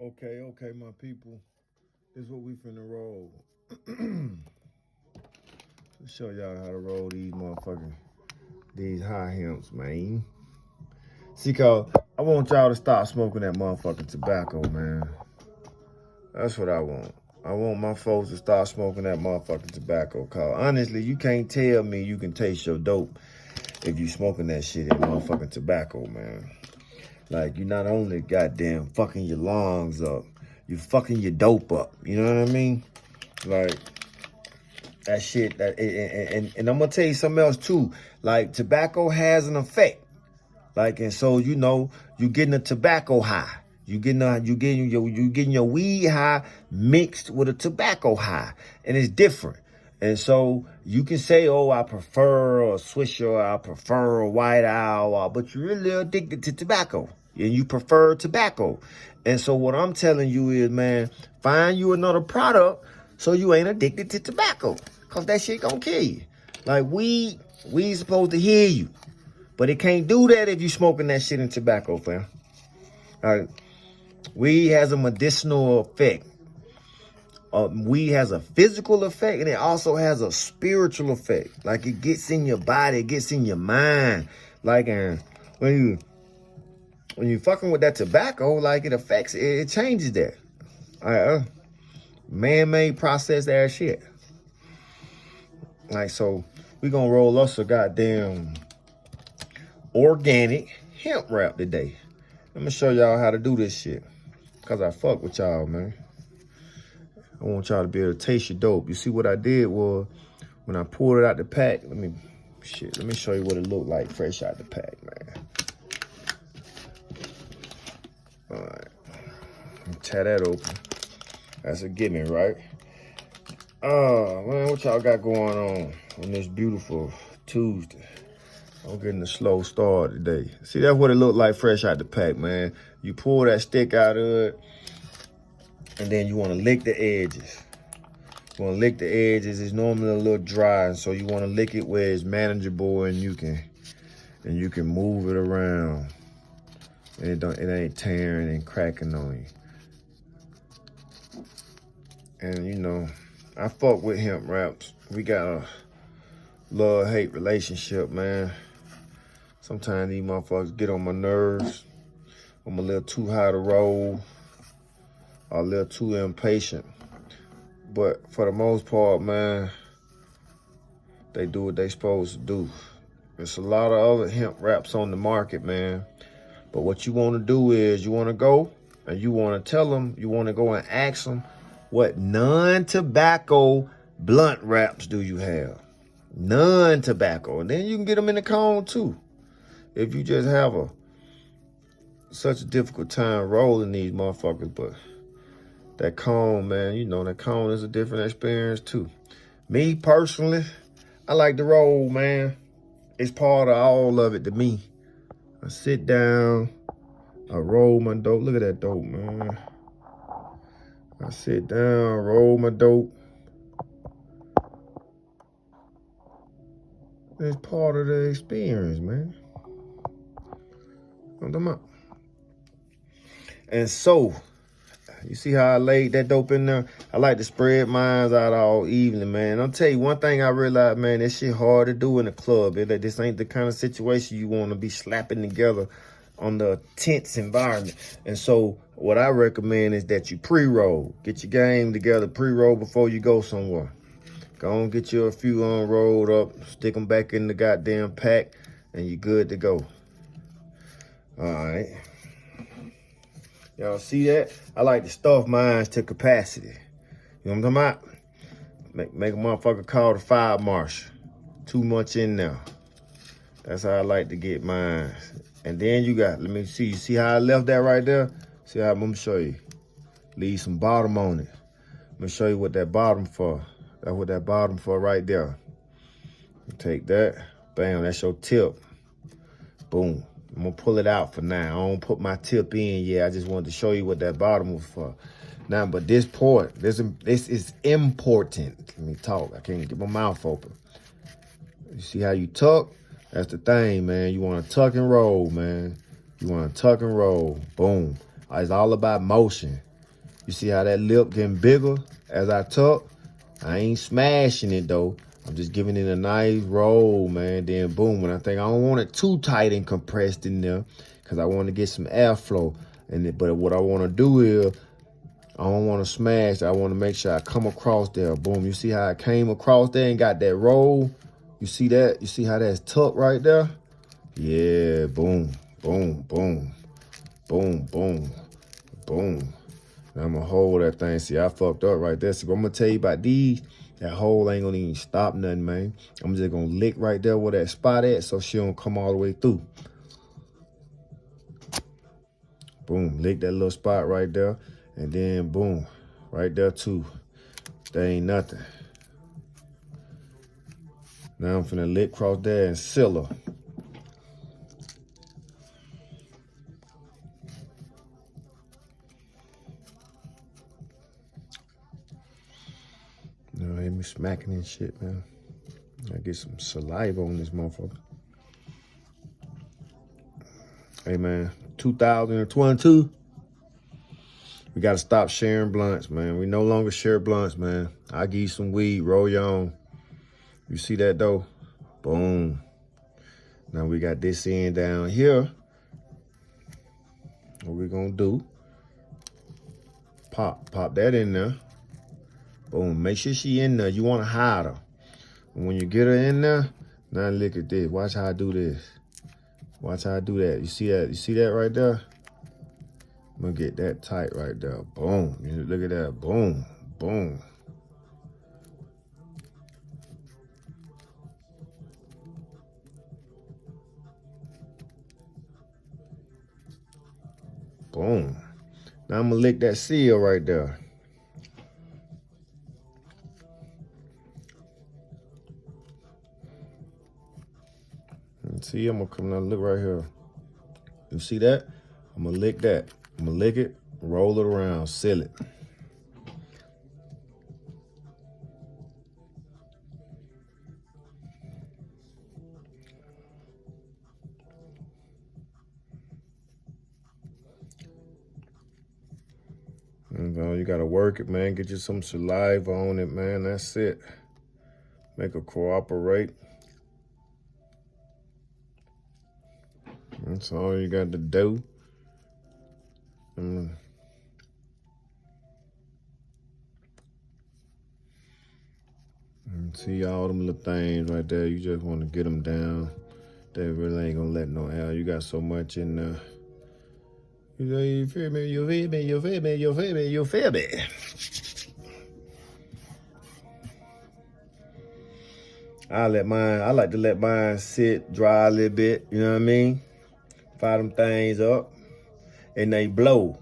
Okay, my people. This is what we finna roll. Show y'all how to roll these high hemps, man. See, cause I want y'all to stop smoking that motherfucking tobacco, man. That's what I want. I want my folks to start smoking that motherfucking tobacco. Cause honestly, you can't tell me you can taste your dope if you smoking that shit in motherfucking tobacco, man. Like, you not only goddamn fucking your lungs up, you fucking your dope up. You know what I mean? Like, that shit, and I'm gonna tell you something else too. Like, tobacco has an effect. Like, and so, you getting a tobacco high. You getting your weed high mixed with a tobacco high. And it's different. And so you can say, oh, I prefer a Swisher, I prefer a White Owl, but you're really addicted to tobacco. And you prefer tobacco. And so what I'm telling you is, man, find you another product so you ain't addicted to tobacco. Cause that shit gonna kill you. Like, weed supposed to heal you. But it can't do that if you smoking that shit in tobacco, fam. All right. Weed has a medicinal effect. Weed has a physical effect, and it also has a spiritual effect. Like, it gets in your body, it gets in your mind. Like, when you fucking with that tobacco, like, it changes that. All right, man-made processed ass shit. Like, so we gonna roll us a goddamn organic hemp wrap today. I'm gonna show y'all how to do this shit. Cause I fuck with y'all, man. I want y'all to be able to taste your dope. You see what I did was, when I pulled it out the pack, let me show you what it looked like fresh out the pack, man. All right, tear that open. That's a gimme, right? Oh, man, what y'all got going on this beautiful Tuesday? I'm getting a slow start today. See, that's what it looked like fresh out the pack, man. You pull that stick out of it, and then you want to lick the edges. You want to lick the edges. It's normally a little dry, and so you want to lick it where it's manageable, and you can move it around, and it ain't tearing and cracking on you. And I fuck with hemp wraps. We got a love-hate relationship, man. Sometimes these motherfuckers get on my nerves. I'm a little too high to roll, or a little too impatient. But for the most part, man, they do what they supposed to do. There's a lot of other hemp wraps on the market, man. But what you want to do is you want to go and you want to tell them, you want to go and ask them, what non-tobacco blunt wraps do you have? Non-tobacco. And then you can get them in the cone too. If you just have such a difficult time rolling these motherfuckers, but that cone, man, that cone is a different experience too. Me personally, I like to roll, man. It's part of all of it to me. I sit down, I roll my dope. Look at that dope, man. I sit down, roll my dope. It's part of the experience, man. And so, you see how I laid that dope in there? I like to spread mines out all evening, man. I'll tell you one thing I realized, man, this shit hard to do in the club. This ain't the kind of situation you want to be slapping together on the tense environment. And so what I recommend is that you pre-roll. Get your game together, pre-roll before you go somewhere. Go on, get you a few unrolled up, stick them back in the goddamn pack, and you're good to go. All right. Y'all see that? I like to stuff mines to capacity. You know what I'm talking about? Make a motherfucker call the fire marshal. Too much in there. That's how I like to get mine. And then let me see. You see how I left that right there? See how I'm gonna show you. Leave some bottom on it. I'm gonna show you what that bottom for. That's what that bottom for right there. Take that. Bam, that's your tip. Boom. I'm gonna pull it out for now. I don't put my tip in yet. I just wanted to show you what that bottom was for. Now, but this is important. Let me talk. I can't get my mouth open. You see how you tuck? That's the thing, man. You want to tuck and roll, man. You want to tuck and roll. Boom. It's all about motion. You see how that lip getting bigger as I tuck? I ain't smashing it though. I'm just giving it a nice roll, man. Then boom, when I think I don't want it too tight and compressed in there, because I want to get some airflow. But what I want to do is, I don't want to smash. I want to make sure I come across there. Boom. You see how I came across there and got that roll? You see that? You see how that's tucked right there? Yeah. Boom. Boom. Boom. Boom. Boom. Boom. Now I'm going to hold that thing. See, I fucked up right there. So I'm going to tell you about these. That hole ain't going to even stop nothing, man. I'm just going to lick right there where that spot at so she don't come all the way through. Boom. Lick that little spot right there. And then boom. Right there too. There ain't nothing. Now I'm finna lick across there and seal her. You know, hear me smacking and shit, man. I get some saliva on this motherfucker. Hey, man, 2022, we gotta stop sharing blunts, man. We no longer share blunts, man. I give you some weed, roll your own. You see that, though? Boom. Now we got this end down here. What we gonna do? Pop that in there. Boom, make sure she in there. You wanna hide her. And when you get her in there, now look at this. Watch how I do this. Watch how I do that. You see that? You see that right there? I'm gonna get that tight right there. Boom. Look at that. Boom. Boom. Boom. Now I'm gonna lick that seal right there. And see, I'm gonna come now, look right here. You see that? I'm gonna lick that. I'm gonna lick it, roll it around, seal it. And you gotta work it, man. Get you some saliva on it, man. That's it. Make her cooperate. That's all you got to do. And see all them little things right there. You just want to get them down. They really ain't gonna let no air. You got so much in there. You feel me? You feel me? You feel me? You feel me? You feel me? I like to let mine sit, dry a little bit. You know what I mean? Fire them things up, and they blow.